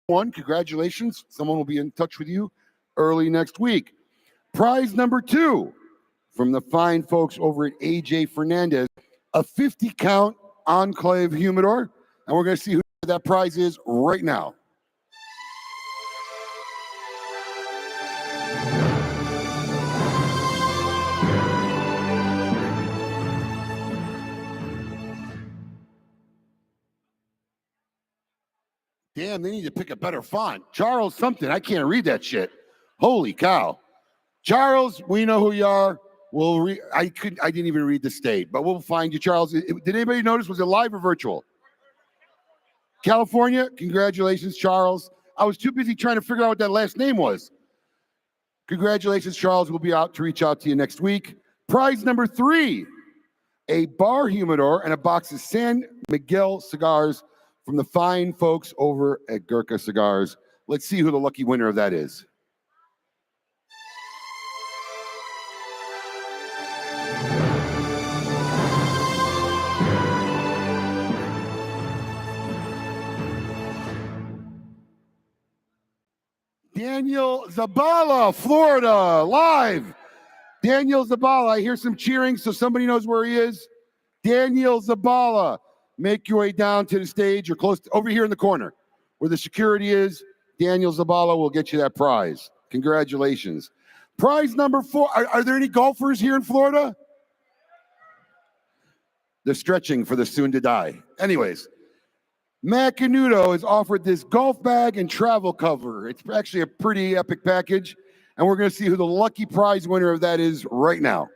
one. Congratulations. Someone will be in touch with you early next week. Prize number 2 from the fine folks over at AJ Fernandez, a 50 count Enclave humidor. And we're going to see who that prize is right now. Damn, they need to pick a better font. Charles something. I can't read that shit. Holy cow. Charles, we know who you are. I didn't even read the state, but we'll find you, Charles. Did anybody notice, was it live or virtual? California? Congratulations, Charles. I was too busy trying to figure out what that last name was. Congratulations, Charles. We'll be out to reach out to you next week. Prize number 3, a bar humidor and a box of San Miguel cigars from the fine folks over at Gurkha Cigars. Let's see who the lucky winner of that is. Daniel Zabala, Florida, live. Daniel Zabala, I hear some cheering, so somebody knows where he is. Daniel Zabala, make your way down to the stage or close to, over here in the corner where the security is. Daniel Zabala will get you that prize. Congratulations. Prize number 4. Are there any golfers here in Florida? They're stretching for the soon to die. Anyways, Matt Canuto has offered this golf bag and travel cover. It's actually a pretty epic package, and we're going to see who the lucky prize winner of that is right now.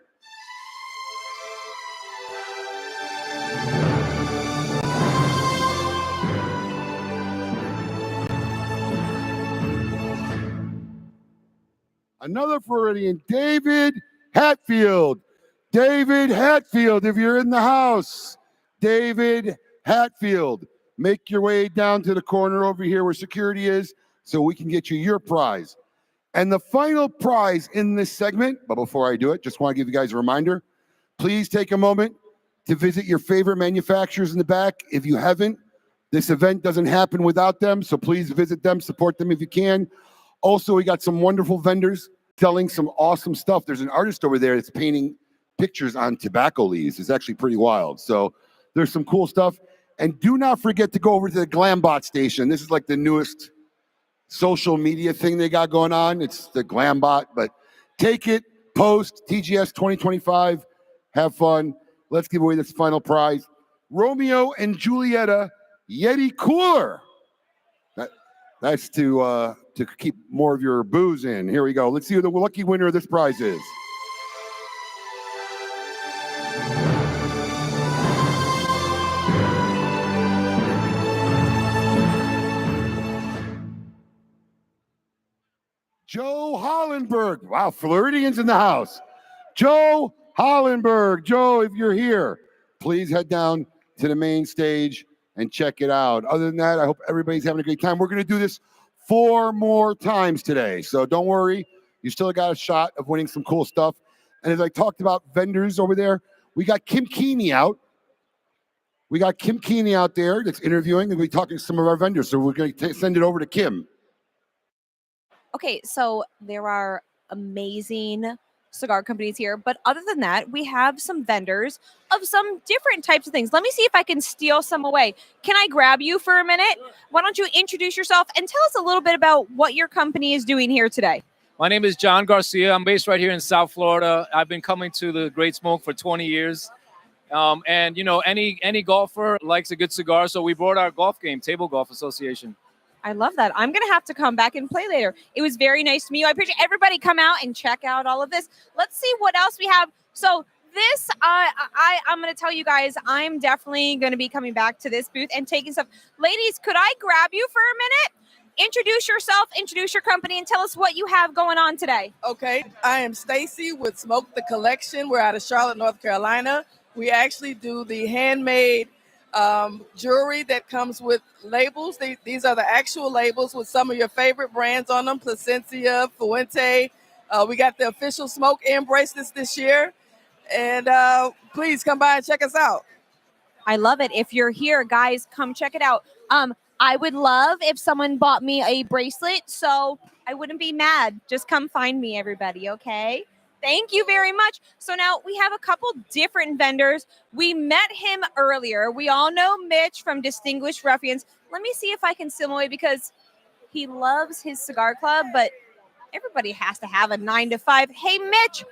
Another Floridian, David Hatfield. David Hatfield, if you're in the house. David Hatfield, make your way down to the corner over here where security is so we can get you your prize. And the final prize in this segment, but before I do it, just want to give you guys a reminder. Please take a moment to visit your favorite manufacturers in the back. If you haven't, this event doesn't happen without them, so please visit them, support them if you can. Also, we got some wonderful vendors selling some awesome stuff. There's an artist over there that's painting pictures on tobacco leaves. It's actually pretty wild. So there's some cool stuff. And do not forget to go over to the Glambot station. This is like the newest social media thing they got going on. It's the Glambot, but take it, post, TGS 2025, have fun. Let's give away this final prize. Romeo and Julieta Yeti Cooler. That's to keep more of your booze in. Here we go. Let's see who the lucky winner of this prize is. Joe Hollenberg. Wow, Floridians in the house. Joe Hollenberg. Joe, if you're here, please head down to the main stage and check it out. Other than that, I hope everybody's having a great time. We're going to do this 4 more times today, so don't worry. You still got a shot of winning some cool stuff. And as I talked about vendors over there, we got Kim Keeney out. We got Kim Keeney out there that's interviewing, and we're talking to some of our vendors, so we're going to send it over to Kim. Okay, so there are amazing cigar companies here, but other than that, we have some vendors of some different types of things. Let me see if I can steal some away. Can I grab you for a minute? Why don't you introduce yourself and tell us a little bit about what your company is doing here today? My name is John Garcia. I'm based right here in South Florida. I've been coming to the Great Smoke for 20 years. And you know, any golfer likes a good cigar, so we brought our golf game, Table Golf Association. I love that. I'm going to have to come back and play later. It was very nice to meet you. I appreciate everybody come out and check out all of this. Let's see what else we have. So this, I'm going to tell you guys, I'm definitely going to be coming back to this booth and taking stuff. Ladies, could I grab you for a minute? Introduce yourself, introduce your company, and tell us what you have going on today. Okay, I am Stacy with Smoke the Collection. We're out of Charlotte, North Carolina. We actually do the handmade jewelry that comes with labels. These are the actual labels with some of your favorite brands on them, Placencia, Fuente. We got the official Smoke Inn bracelets this year. And please come by and check us out. I love it. If you're here, guys, come check it out. I would love if someone bought me a bracelet, so I wouldn't be mad. Just come find me, everybody, okay? Thank you very much. So now we have a couple different vendors. We met him earlier. We all know Mitch from Distinguished Ruffians. Let me see if I can simulate because he loves his cigar club, but everybody has to have a 9 to 5. Hey, Mitch,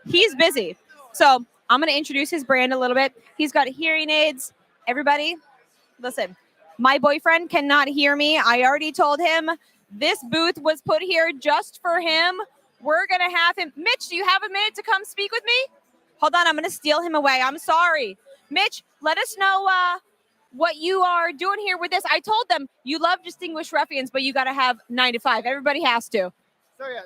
he's busy. So I'm going to introduce his brand a little bit. He's got hearing aids. Everybody, listen, my boyfriend cannot hear me. I already told him this booth was put here just for him. We're going to have him. Mitch, do you have a minute to come speak with me? Hold on, I'm going to steal him away. I'm sorry. Mitch, let us know what you are doing here with this. I told them you love Distinguished Ruffians, but you got to have 9 to 5. Everybody has to.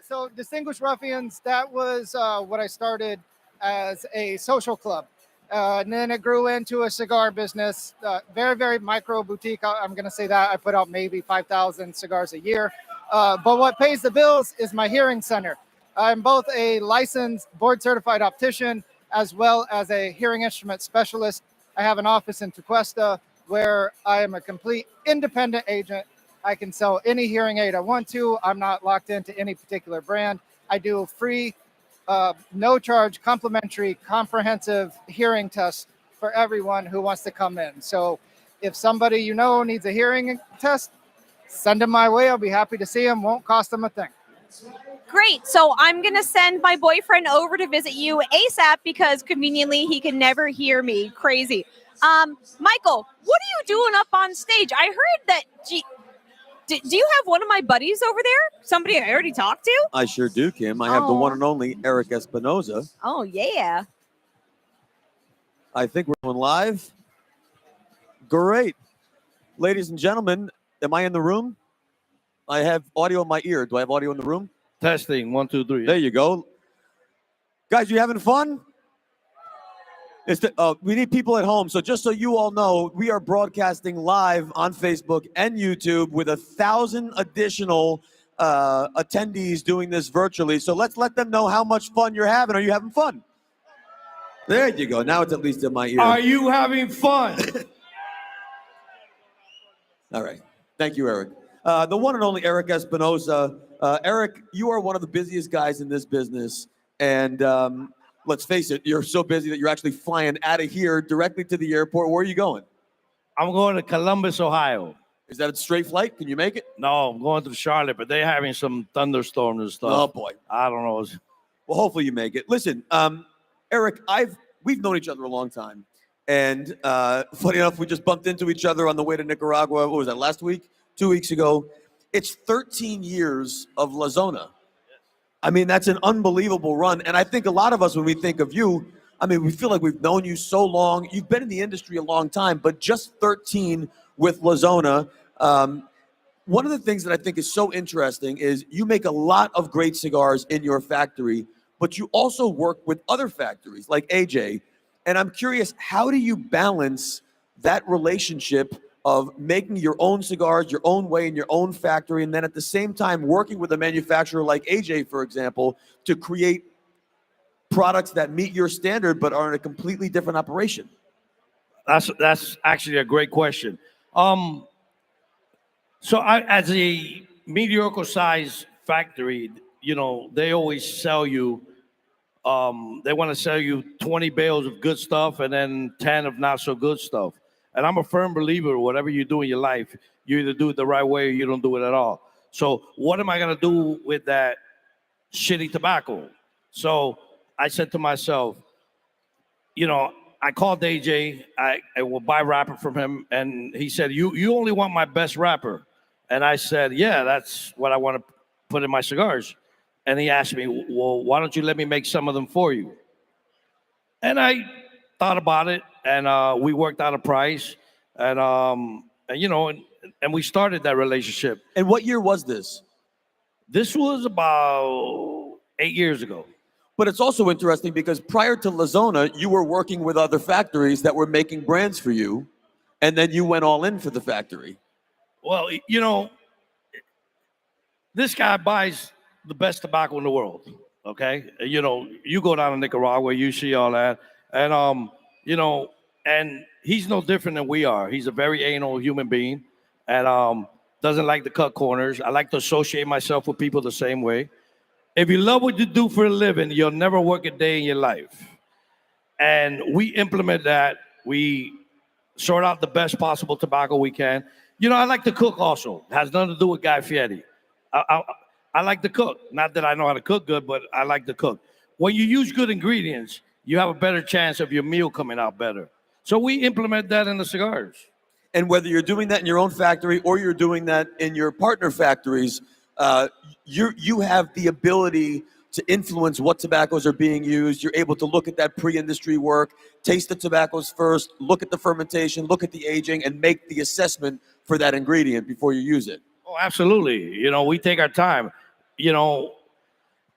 So Distinguished Ruffians, that was what I started as a social club. And then it grew into a cigar business, very, very micro boutique. I'm going to say that. I put out maybe 5,000 cigars a year. But what pays the bills is my hearing center. I'm both a licensed board certified optician as well as a hearing instrument specialist. I have an office in Tequesta where I am a complete independent agent. I can sell any hearing aid I want to. I'm not locked into any particular brand. I do free, no charge, complimentary, comprehensive hearing tests for everyone who wants to come in. So if somebody you know needs a hearing test, send them my way. I'll be happy to see them. Won't cost them a thing. Great. So I'm going to send my boyfriend over to visit you ASAP because conveniently he can never hear me. Crazy. Michael, what are you doing up on stage? I heard that. Do you have one of my buddies over there? Somebody I already talked to? I sure do, Kim. I have the one and only Eric Espinosa. Oh, yeah. I think we're going live. Great. Ladies and gentlemen, am I in the room? I have audio in my ear. Do I have audio in the room? Testing, 1, 2, 3. There you go. Guys, you having fun? We need people at home. So just so you all know, we are broadcasting live on Facebook and YouTube with 1,000 additional attendees doing this virtually. So let's let them know how much fun you're having. Are you having fun? There you go. Now it's at least in my ear. Are you having fun? All right. Thank you, Eric. The one and only Eric Espinosa. Eric, you are one of the busiest guys in this business. And let's face it, you're so busy that you're actually flying out of here directly to the airport. Where are you going? I'm going to Columbus, Ohio. Is that a straight flight? Can you make it? No, I'm going to Charlotte, but they're having some thunderstorms and stuff. Oh, boy. I don't know. Well, hopefully you make it. Listen, Eric, we've known each other a long time. And funny enough, we just bumped into each other on the way to Nicaragua. What was that, last week? 2 weeks ago. It's 13 years of La Zona. I mean, that's an unbelievable run. And I think a lot of us, when we think of you, I mean, we feel like we've known you so long. You've been in the industry a long time, but just 13 with La Zona. One of the things that I think is so interesting is you make a lot of great cigars in your factory, but you also work with other factories like AJ. And I'm curious, how do you balance that relationship of making your own cigars your own way in your own factory, and then at the same time working with a manufacturer like AJ, for example, to create products that meet your standard but are in a completely different operation? That's actually a great question. So as a mediocre size factory, you know, they always sell you, they want to sell you 20 bales of good stuff and then 10 of not so good stuff. And I'm a firm believer, whatever you do in your life, you either do it the right way or you don't do it at all. So what am I going to do with that shitty tobacco? So I said to myself, you know, I called AJ, I will buy wrapper from him. And he said, you only want my best wrapper. And I said, yeah, that's what I want to put in my cigars. And he asked me, well, why don't you let me make some of them for you? And I thought about it, and we worked out a price, and you know, and we started that relationship. And what year was this? This was about 8 years ago. But it's also interesting because prior to La Zona, you were working with other factories that were making brands for you, and then you went all in for the factory. Well, you know, this guy buys the best tobacco in the world, okay? You know, you go down to Nicaragua, you see all that, and you know, and he's no different than we are. He's a very anal human being, and doesn't like to cut corners. I like to associate myself with people the same way. If you love what you do for a living, you'll never work a day in your life. And we implement that. We sort out the best possible tobacco we can. You know, I like to cook also. It has nothing to do with Guy Fieri. I, I, I like to cook. Not that I know how to cook good, but I like to cook. When you use good ingredients, you have a better chance of your meal coming out better. So we implement that in the cigars. And whether you're doing that in your own factory or you're doing that in your partner factories, you have the ability to influence what tobaccos are being used. You're able to look at that pre-industry work, taste the tobaccos first, look at the fermentation, look at the aging, and make the assessment for that ingredient before you use it. Oh, absolutely. You know, we take our time. You know,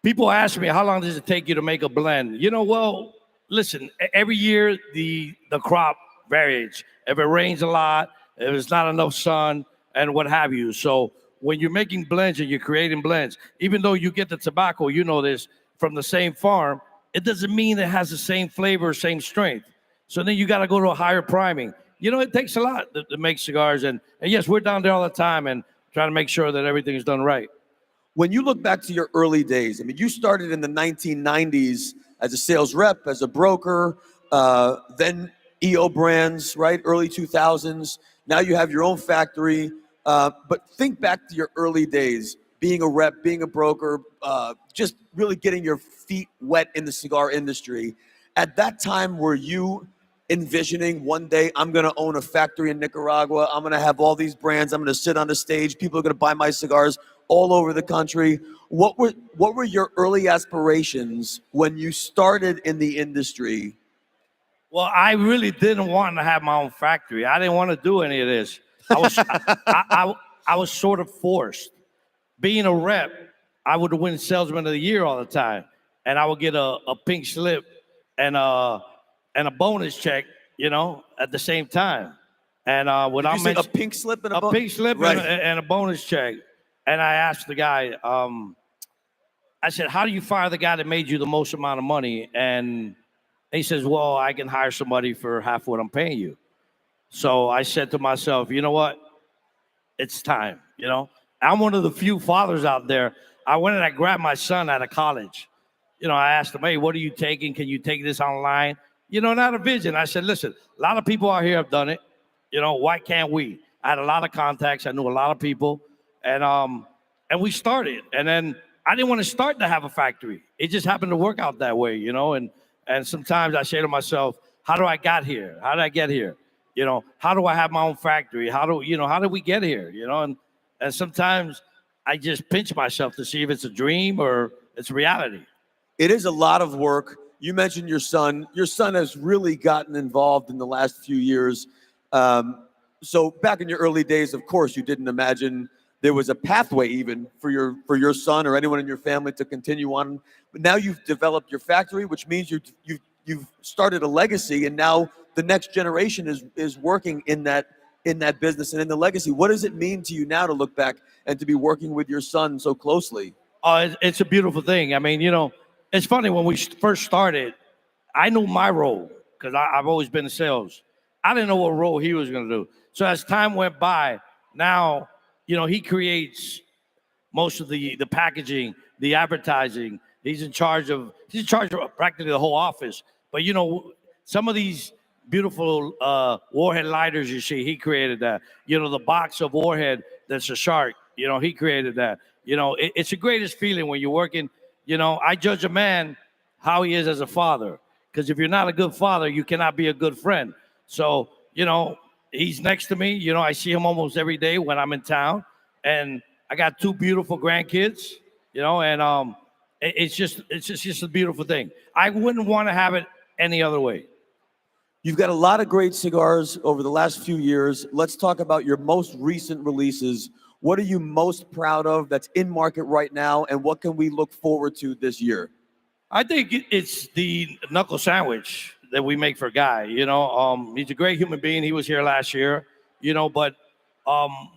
people ask me, how long does it take you to make a blend? You know, well, listen, every year the crop varies. If it rains a lot, if there's not enough sun, and what have you. So when you're making blends and you're creating blends, even though you get the tobacco, you know this, from the same farm, it doesn't mean it has the same flavor, same strength. So then you got to go to a higher priming. You know, it takes a lot to make cigars. And yes, we're down there all the time and trying to make sure that everything is done right. When you look back to your early days, I mean, you started in the 1990s as a sales rep, as a broker, then EO brands, right? Early 2000s. Now you have your own factory. But think back to your early days, being a rep, being a broker, just really getting your feet wet in the cigar industry. At that time, were you envisioning one day I'm going to own a factory in Nicaragua? I'm going to have all these brands. I'm going to sit on the stage. People are going to buy my cigars all over the country. What were your early aspirations when you started in the industry? Well, I really didn't want to have my own factory. I didn't want to do any of this. I was sort of forced. Being a rep, I would win Salesman of the Year all the time, and I would get a pink slip and a bonus check, you know, at the same time. And without a pink slip and a pink slip right. and a bonus check. And I asked the guy, I said, "How do you fire the guy that made you the most amount of money?" And he says, "Well, I can hire somebody for half what I'm paying you." So I said to myself, you know what? It's time, you know? I'm one of the few fathers out there. I went and I grabbed my son out of college. You know, I asked him, "Hey, what are you taking? Can you take this online?" You know, not a vision. I said, "Listen, a lot of people out here have done it. You know, why can't we?" I had a lot of contacts. I knew a lot of people. And we started. And then I didn't want to start to have a factory. It just happened to work out that way, you know? And sometimes I say to myself, how do I get here? How did I get here? You know, how do I have my own factory? How did we get here? You know, and sometimes I just pinch myself to see if it's a dream or it's reality. It is a lot of work. You mentioned your son. Your son has really gotten involved in the last few years. So back in your early days, of course, you didn't imagine there was a pathway even for your son or anyone in your family to continue on. But now you've developed your factory, which means you've started a legacy, and now the next generation is working in that business and in the legacy. What does it mean to you now to look back and to be working with your son so closely? It's a beautiful thing. I mean, you know, it's funny, when we first started, I knew my role because I've always been in sales. I didn't know what role he was going to do. So as time went by, now, you know, he creates most of the packaging, the advertising. He's in charge of practically the whole office. But, you know, some of these beautiful warhead lighters you see, he created that. You know, the box of warhead that's a shark, you know, he created that. You know, it's the greatest feeling when you're working. You know, I judge a man how he is as a father, because if you're not a good father, you cannot be a good friend. So, you know, he's next to me. You know, I see him almost every day when I'm in town, and I got two beautiful grandkids. You know, and it's just a beautiful thing. I wouldn't want to have it any other way. You've got a lot of great cigars over the last few years. Let's talk about your most recent releases. What are you most proud of that's in market right now, and what can we look forward to this year? I think it's the knuckle sandwich that we make for Guy. You know, he's a great human being. He was here last year, you know, but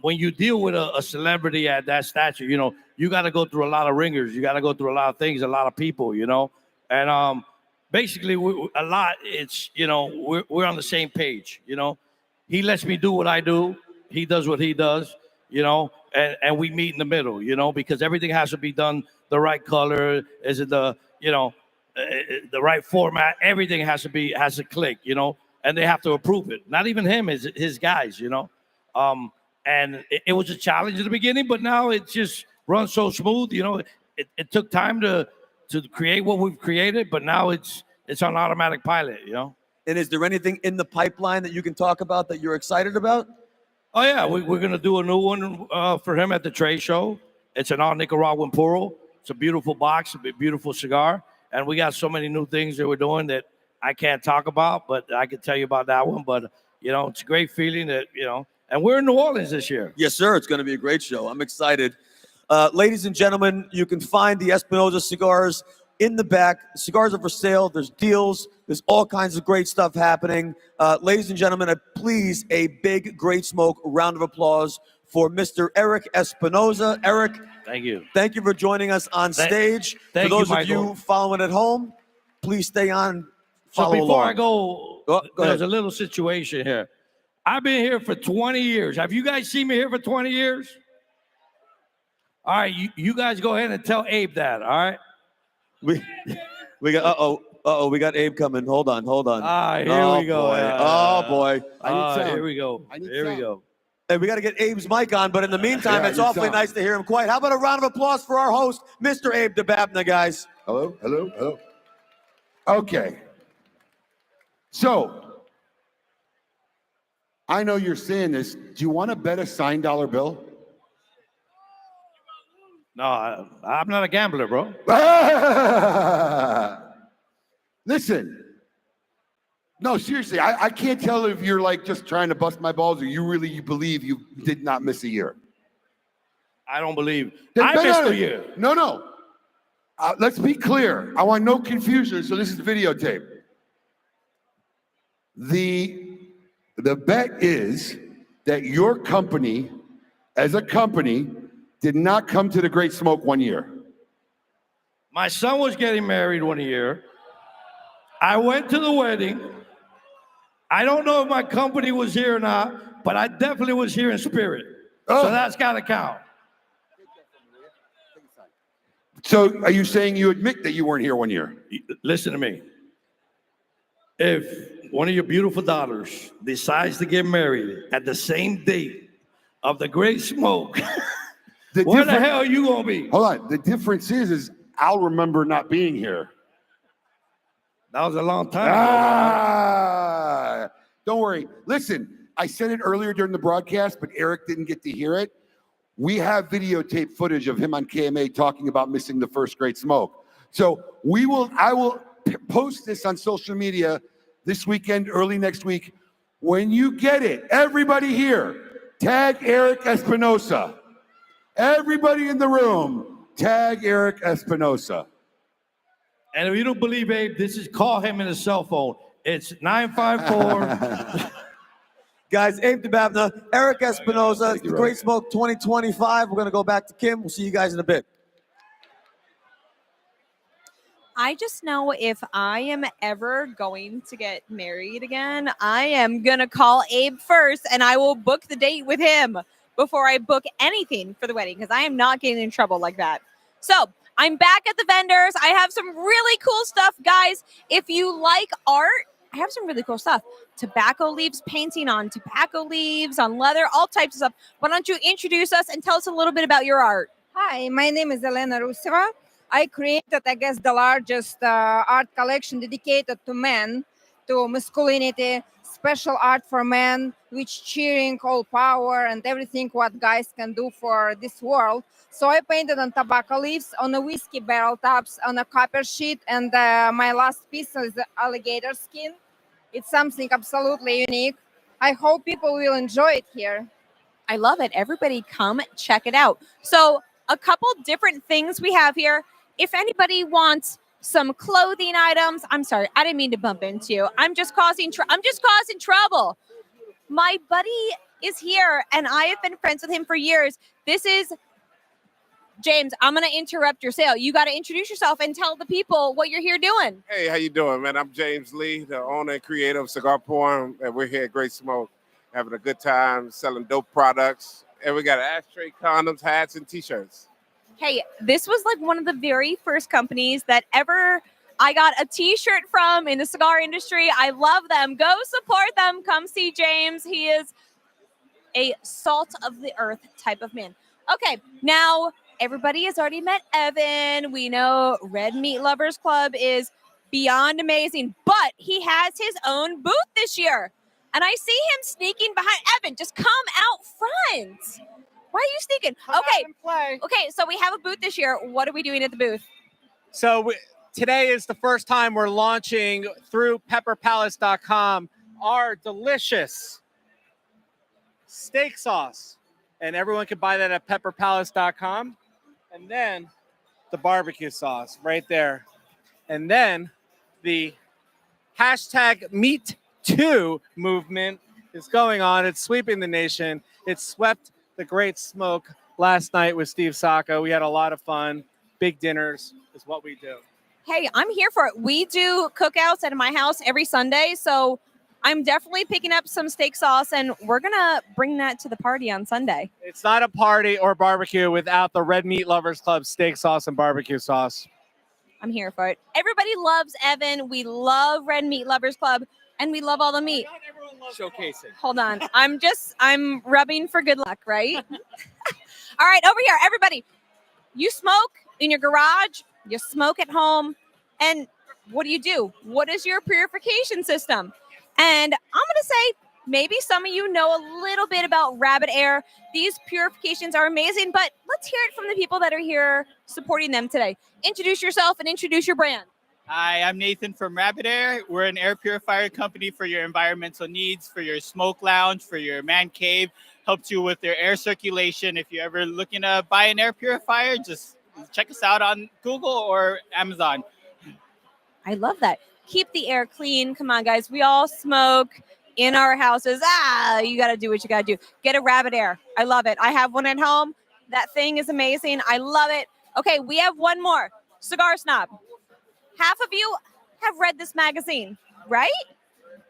when you deal with a celebrity at that stature, you know, you got to go through a lot of ringers. You got to go through a lot of things, a lot of people, you know, and basically a lot, it's, you know, we're on the same page. You know, he lets me do what I do. he does what he does, and we meet in the middle, because everything has to be done the right color. Is it the right format? Everything has to click, and they have to approve it. Not even him, is his guys, and it was a challenge in the beginning, but now it just runs so smooth. It took time to create what we've created, but now it's on automatic pilot. And is there anything in the pipeline that you can talk about that you're excited about? Oh yeah, we're gonna do a new one for him at the trade show. It's an all Nicaraguan puro. It's a beautiful box, a beautiful cigar, and we got so many new things that we're doing that I can't talk about, but I can tell you about that one. But it's a great feeling that and we're in New Orleans this year. Yes, sir. It's going to be a great show. I'm excited. Ladies and gentlemen, you can find the Espinosa cigars in the back. Cigars are for sale. There's deals. There's all kinds of great stuff happening. Ladies and gentlemen, please, a big Great Smoke round of applause for Mr. Eric Espinosa. Eric, thank you. Thank you for joining us on stage. For those of you following at home, please stay on. So before along. I go, there's a little situation here. I've been here for 20 years. Have you guys seen me here for 20 years? All right, you guys go ahead and tell Abe that, all right? We got we got Abe coming. Hold on. Here we go. Boy. I need sound. Here we go. Here we go. Hey, we got to get Abe's mic on, but in the meantime, it's awfully nice to hear him quiet. How about a round of applause for our host, Mr. Abe DeBabna, guys? Hello. Okay. So, I know you're saying this. Do you want to bet a signed dollar bill? No, I'm not a gambler, bro. Listen. No, seriously, I can't tell if you're like just trying to bust my balls or you really believe you did not miss a year. I don't believe. I missed a year. No. Let's be clear. I want no confusion, so this is videotape. The bet is that your company, as a company, did not come to the Great Smoke 1 year. My son was getting married 1 year. I went to the wedding. I don't know if my company was here or not, but I definitely was here in spirit. Oh. So that's got to count. So are you saying you admit that you weren't here 1 year? Listen to me. If one of your beautiful daughters decides to get married at the same date of the Great Smoke, where the hell are you going to be? Hold on. The difference is I'll remember not being here. That was a long time ago. Don't worry. Listen, I said it earlier during the broadcast, but Eric didn't get to hear it. We have videotape footage of him on KMA talking about missing the first Great Smoke. So I will post this on social media this weekend, early next week. When you get it, everybody here, tag Eric Espinosa. Everybody in the room, tag Eric Espinosa. And if you don't believe Abe, call him in his cell phone. It's 954. Guys, Abe DeBabna, Eric Espinosa, the Great Smoke 2025. We're going to go back to Kim. We'll see you guys in a bit. I just know if I am ever going to get married again, I am going to call Abe first and I will book the date with him before I book anything for the wedding because I am not getting in trouble like that. So I'm back at the vendors. I have some really cool stuff, guys. If you like art, I have some really cool stuff. Tobacco leaves painting on tobacco leaves, on leather, all types of stuff. Why don't you introduce us and tell us a little bit about your art? Hi, my name is Elena Ruseva. I created, I guess, the largest art collection dedicated to men, to masculinity, special art for men, which cheering all power and everything what guys can do for this world. So I painted on tobacco leaves, on a whiskey barrel tops, on a copper sheet, and my last piece is the alligator skin. It's something absolutely unique. I hope people will enjoy it here. I love it. Everybody come check it out. So a couple different things we have here. If anybody wants some clothing items, I'm sorry, I didn't mean to bump into you. I'm just causing trouble. My buddy is here, and I have been friends with him for years. This is James. I'm going to interrupt your sale. You got to introduce yourself and tell the people what you're here doing. Hey, how you doing, man? I'm James Lee, the owner and creator of Cigar Porn, and we're here at Great Smoke. having a good time, selling dope products. And we got ashtray, condoms, hats, and t-shirts. Hey, this was like one of the very first companies that ever I got a t-shirt from in the cigar industry. I love them. Go support them. Come see James. He is a salt of the earth type of man. Okay, now everybody has already met Evan. We know Red Meat Lovers Club is beyond amazing, but he has his own booth this year. And I see him sneaking behind. Evan, just come out front. Why are you sneaking? Okay, so we have a booth this year. What are we doing at the booth? So today is the first time we're launching through pepperpalace.com our delicious steak sauce. And everyone can buy that at pepperpalace.com. And then the barbecue sauce right there. And then the hashtag #MeatToo movement is going on. It's sweeping the nation. It swept the Great Smoke last night with Steve Sacco. We had a lot of fun. Big dinners is what we do. Hey, I'm here for it. We do cookouts at my house every Sunday, so I'm definitely picking up some steak sauce, and we're going to bring that to the party on Sunday. It's not a party or barbecue without the Red Meat Lovers Club steak sauce and barbecue sauce. I'm here for it. Everybody loves Evan. We love Red Meat Lovers Club, and we love all the meat. Showcasing. Hold on. I'm rubbing for good luck, right? All right, over here, everybody. You smoke in your garage, you smoke at home, and what do? What is your purification system? And I'm going to say maybe some of you know a little bit about Rabbit Air. These purifications are amazing, but let's hear it from the people that are here supporting them today. Introduce yourself and introduce your brand. Hi, I'm Nathan from Rabbit Air. We're an air purifier company for your environmental needs, for your smoke lounge, for your man cave. Helps you with your air circulation. If you're ever looking to buy an air purifier, just check us out on Google or Amazon. I love that. Keep the air clean. Come on, guys. We all smoke in our houses. You got to do what you got to do. Get a Rabbit Air. I love it. I have one at home. That thing is amazing. I love it. Okay, we have one more. Cigar Snob. Half of you have read this magazine, right?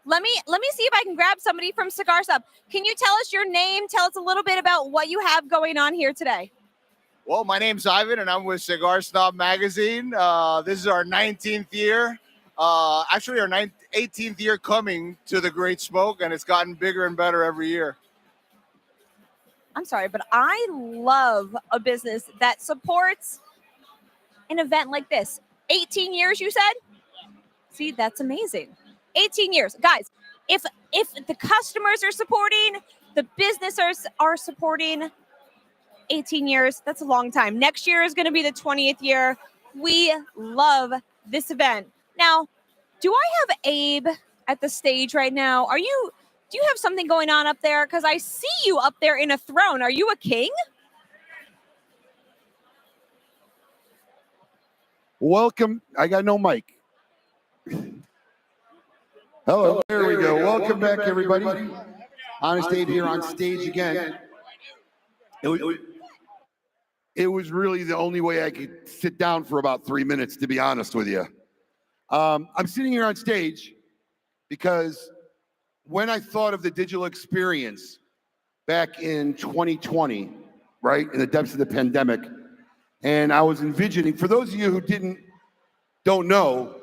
Let me see if I can grab somebody from Cigar Snob. Can you tell us your name? Tell us a little bit about what you have going on here today. Well, my name's Ivan, and I'm with Cigar Snob Magazine. This is our 19th year. Actually, our 18th year coming to the Great Smoke, and it's gotten bigger and better every year. I'm sorry, but I love a business that supports an event like this. 18 years, you said? See, that's amazing. 18 years. Guys, if the customers are supporting, the businesses are supporting, 18 years, that's a long time. Next year is going to be the 20th year. We love this event. Now, do I have Abe at the stage right now? Do you have something going on up there? Because I see you up there in a throne. Are you a king? Welcome. I got no mic. Hello. There we go. Welcome back, everybody. Honest Abe here on stage again. It was really the only way I could sit down for about 3 minutes, to be honest with you. I'm sitting here on stage because when I thought of the digital experience back in 2020, right, in the depths of the pandemic, and I was envisioning, for those of you who don't know,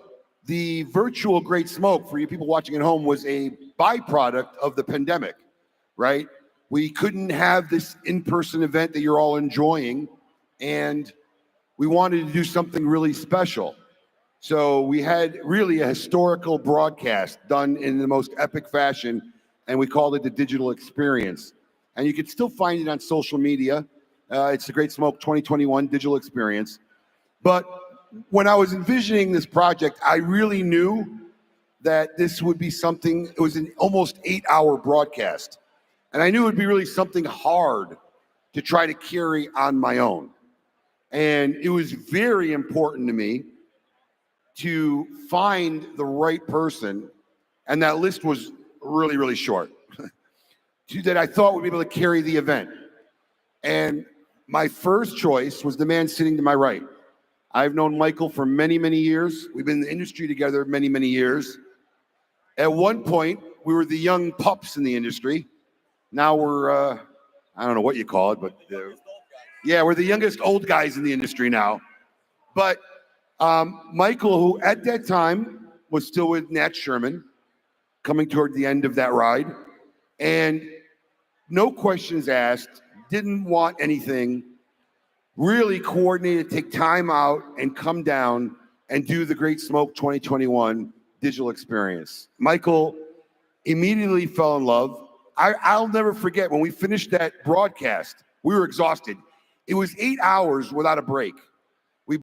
the virtual Great Smoke, for you people watching at home, was a byproduct of the pandemic, right? We couldn't have this in-person event that you're all enjoying, and we wanted to do something really special. So we had really a historical broadcast done in the most epic fashion, and we called it the digital experience. And you can still find it on social media. It's the Great Smoke 2021 digital experience. But when I was envisioning this project, I really knew that this would be something, it was an almost 8-hour broadcast. And I knew it would be really something hard to try to carry on my own. And it was very important to me to find the right person, and that list was really, really short, that I thought would be able to carry the event. And my first choice was the man sitting to my right. I've known Michael for many, many years. We've been in the industry together many, many years. At one point, we were the young pups in the industry, Now we're, I don't know what you call it, but yeah, we're the youngest old guys in the industry now. But Michael, who at that time was still with Nat Sherman, coming toward the end of that ride, and no questions asked, didn't want anything, really coordinated, take time out and come down and do the Great Smoke 2021 digital experience. Michael immediately fell in love. I'll never forget when we finished that broadcast, we were exhausted. It was 8 hours without a break.